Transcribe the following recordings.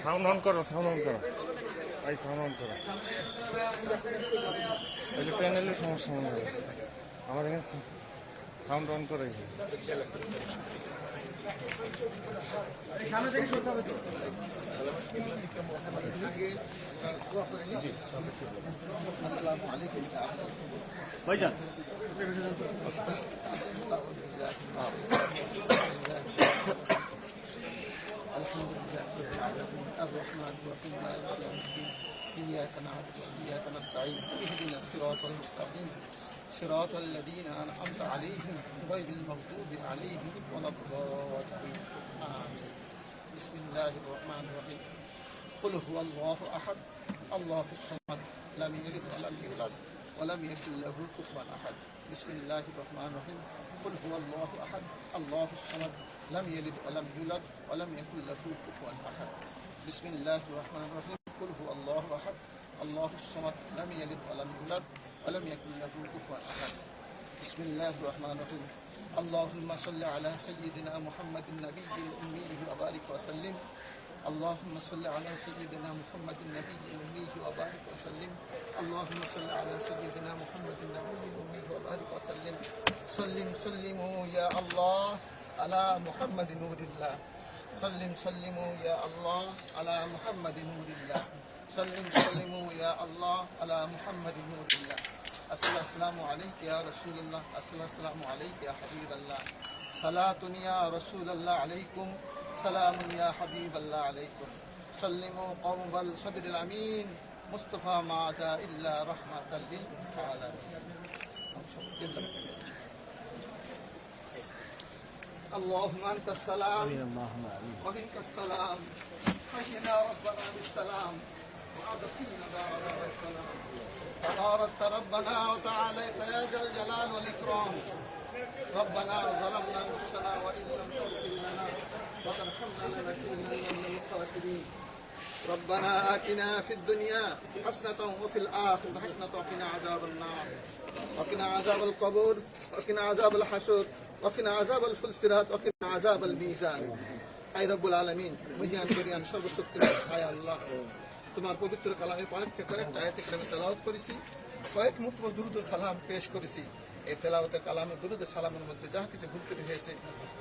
Sound on করো, sound on করো, ভাই সাউন্ড অন করো। এই যে প্যানেলের সমস্যা মনে হয়, আমার এখানে সাউন্ড অন করে। ভাইজান الحمد لله رب العالمين الرحمن الرحيم مالك يوم الدين إياك نعبد وإياك نستعين اهدنا الصراط المستقيم صراط الذين أنعمت عليهم غير المغضوب عليهم ولا الضالين آمين بسم الله الرحمن الرحيم قل هو الله أحد الله الصمد لم يلد ولم يولد ولم يكن له كفوا أحد بسم الله الرحمن الرحيم قل هو الله أحد الله الصمد لم يلد ولم يولد ولم يكن له كفوا أحد بسم الله الرحمن الرحيم قل هو الله أحد الله الصمد لم يلد ولم يولد ولم يكن له كفوا أحد بسم الله الرحمن الرحيم اللهم صل على سيدنا محمد النبي الأمي وبارك وسلم اللهم صل على سيدنا محمد النبي الأمي وبارك وسلم اللهم صل على سيدنا محمد النبي الأمي وبارك وسلم سلموا يا الله على محمد نور الله سلموا يا الله على محمد نور الله سلموا يا الله على محمد نور الله السلام عليك يا رسول الله السلام عليك يا حبيب الله صلاة يا رسول الله عليكم سلام يا حبيب الله عليكم سلموا قرب الصدر الأمين مصطفى ما جاء إلا رحمة للعالمين اللهم أنت السلام ومنك السلام حينا ربنا بالسلام وأدخلنا دار السلام تباركت ربنا وتعاليت يا ذا الجلال والإكرام ربنا ظلمنا أنفسنا وإن لم تغفر لنا وترحمنا لنكونن من الخاسرين ربنا آتنا في الدنيا حسنة وفي الآخرة حسنة وقنا عذاب النار وقنا عذاب القبور وقنا عذاب الحشر وقنا عذاب الفلسرات وقنا عذاب الميزان أي رب العالمين مهيان كريان সর্বশক্তিমান আয় আল্লাহ তোমার পবিত্র কালামে পাক থেকে কয়েকটা আয়াতে কালামে তেলাওয়াত করেছি কয়েক মুক্ত দুরূদ ও সালাম পেশ করেছি এই তেলাওয়াতে কালামে দুরূদ ও সালামের মধ্যে যা কিছু ভুল ত্রুটি হয়েছে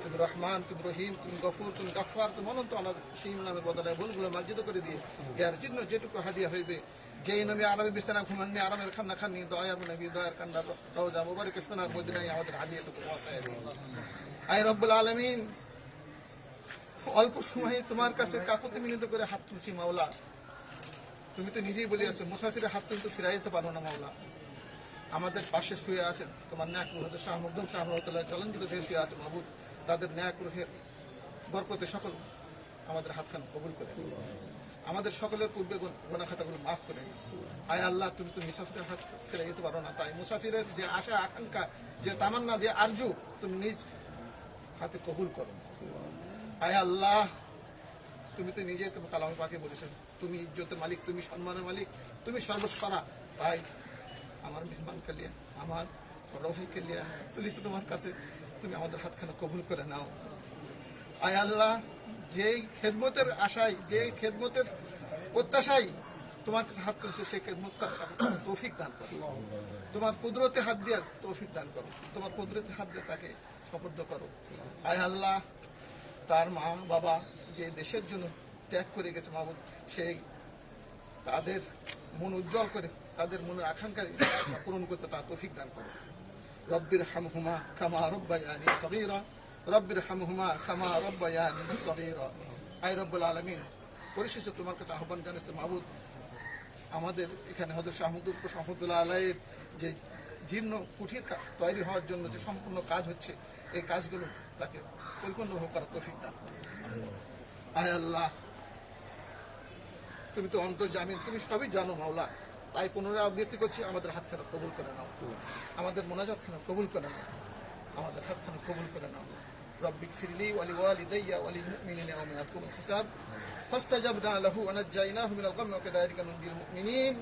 তুমি রহমান তুমি রহিম তুমি গফুর তুমি গাফফার তুমি অনন্ত অসীম নামের বদলে ভুলগুলো মার্জিত করে দিয়ে ইয়ার জন্য যেটুকু হাদিয়া হইবে যেই নবী আরবে বিছানা ঘুমাননি আরামের খান্না খাননি দয়ার নবী দয়ার কান্না রওজা মুবারকে সোনার মদিনায় আমাদের হাদিয়াটুকু পৌঁছায় দিন আয় রব্বুল আলামিন অল্প সময়ে তোমার কাছে কাকুতি মিনতি করে হাত তুলছি মাওলা তুমি তো নিজেই বলিয়াছো মুসাফিরের হাত কিন্তু ফিরাই যেতে পারো না মাওলা আমাদের পাশে শুয়ে আছেন তোমার ন্যাক রুহে শাহ মুকদম শাহ রহমতুল্লাহ চলনযোগ্য দেহে শুয়ে আছেন মাহবুব তাদের ন্যাক রুহের বরকতে সকল আমাদের হাতখানা কবুল করে আমাদের সকলের পূর্বে গোনা খাতাগুলো মাফ করে আয় আল্লাহ তুমি তো মুসাফিরের হাত ফিরে যেতে পারো না তাই মুসাফিরের যে আশা আকাঙ্ক্ষা যে তামান্না যে আরজু তুমি নিজ হাতে কবুল করো আয় আল্লাহ তুমি তো নিজে তুমি কালামে পাকে বলেছেন তুমি ইজ্জতের মালিক তুমি সম্মানের মালিক তুমি সর্বস্বরা তাই আমার মেহমান কালিয়া আমার রোহাই কালিয়া তুলিছে তোমার কাছে তুমি আমাদের হাতখানা কবুল করে নাও আয় আল্লাহ যেই খেদমতের আশায় যে খেদমতের প্রত্যাশায় তোমার কাছে হাত তুলেছে সেই খেদমত তৌফিক দান করো তোমার কুদরতে হাত দিয়ে তৌফিক দান করো তোমার কুদরতে হাত দিয়ে তাকে সুপুর্দ করো আয় আল্লাহ তার মা বাবা যে দেশের জন্য ত্যাগ করে গেছে মাহবুব সেই তাদের মন উজ্জ্বল করে তাদের মনের আকাঙ্ক্ষা পূরণ করতে তার তৌফিক দান করো রব্বির হামহুমা কামা রব্বায়ানি সগীরা রব্বির হামহুমা কামা রব্বায়ানি সগীরা আয় রব্বুল আলামিন পরিশেষে তোমার কাছে আহ্বান জানাচ্ছে মাহবুব আমাদের এখানে হযরত শাহ মুকদম রহমতুল্লাহ আলাইহির যে জীর্ণ কুঠির তৈরি হওয়ার জন্য যে সম্পূর্ণ কাজ হচ্ছে এই কাজগুলো তাকে পরিপূর্ণভাবে করার তৌফিক দান করো আয় আল্লাহ তুমি তো অন্তর্জামিন তুমি সবই জানো মাওলা তাই পুনরাবৃত্তি করছি আমাদের হাতখানা কবুল করে নাও আমাদের মোনাজাতখানা কবুল করে নাও আমাদের হাতখানা কবুল করে নাও রব্বিক ফিরলি ওয়ালি ওয়ালিদাইয়া ওয়ালিল মুমিনিনা ওয়া মিন আল হিসাব فاستجبنا له ونجيناه من الغم وكذلك ننجي المؤمنين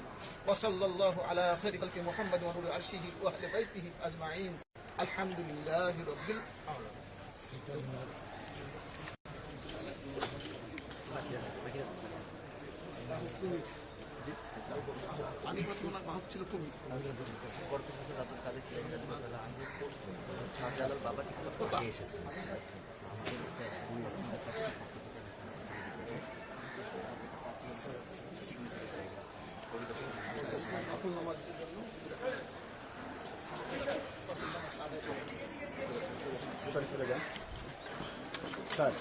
وصلى الله على خير خلق محمد وعلى عرشه واهل بيته اجمعين الحمد لله رب العالمين কুমির। পানিপথে ওনার বাহক ছিল কুমির। নফল নামাজের জন্য চলে যান স্যার।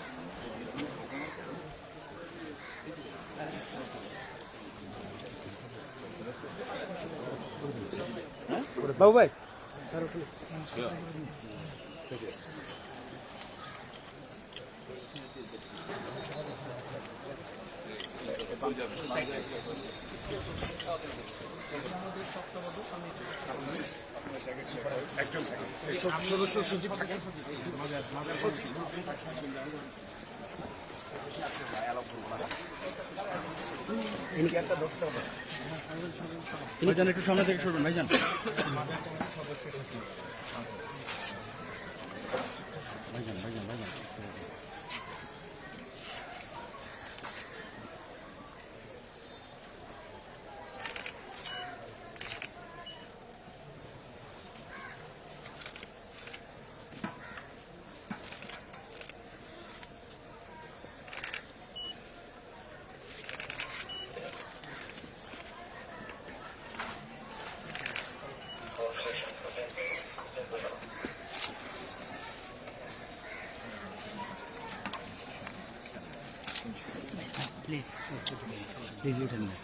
বাবু ভাই একজন সদস্য সচিব থাকেন। ভাইজান একটু সামনে থেকে সরবেন ভাইজান। ভাইজান ভাইজান ভাইজান প্লিজ প্লিজ উঠেন না।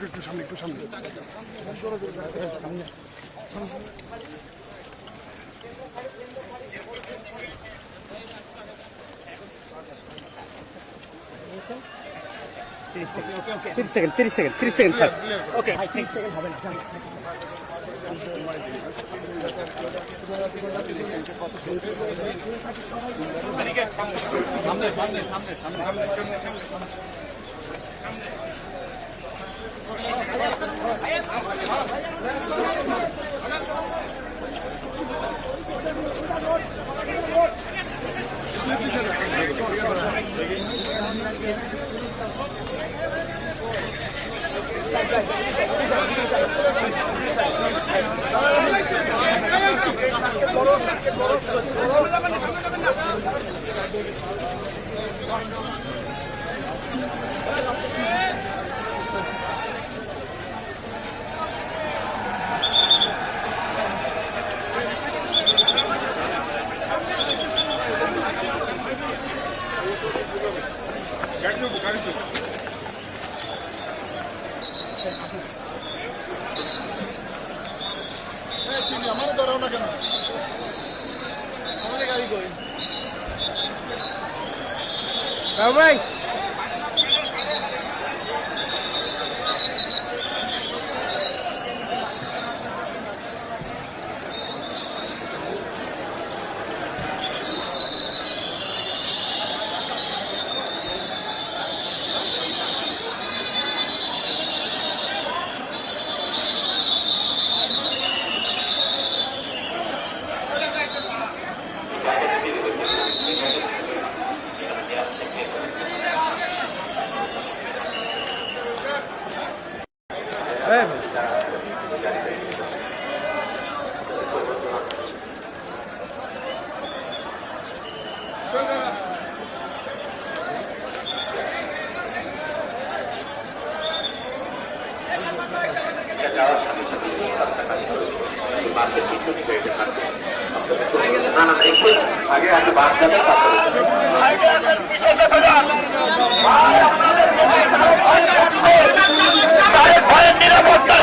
একটু সামনে একটু সামনে। তিরিশ সেকেন্ড স্যার। ওকে 30 সেকেন্ড হবে না। আমার ধরাও না কেন? আমাদের গাড়ি কই? ভাই পাশে পিছনে হয়ে থাকবে না না একটু আগে আগে বাদ যাবে ভয়ের নিরাপত্তা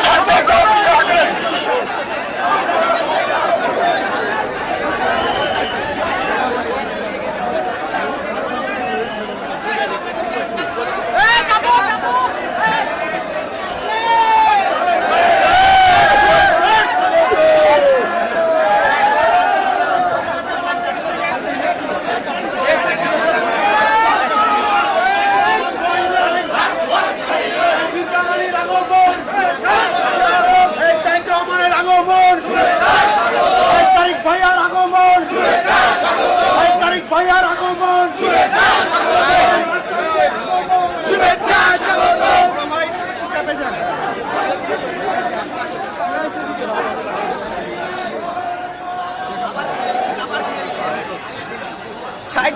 সাইড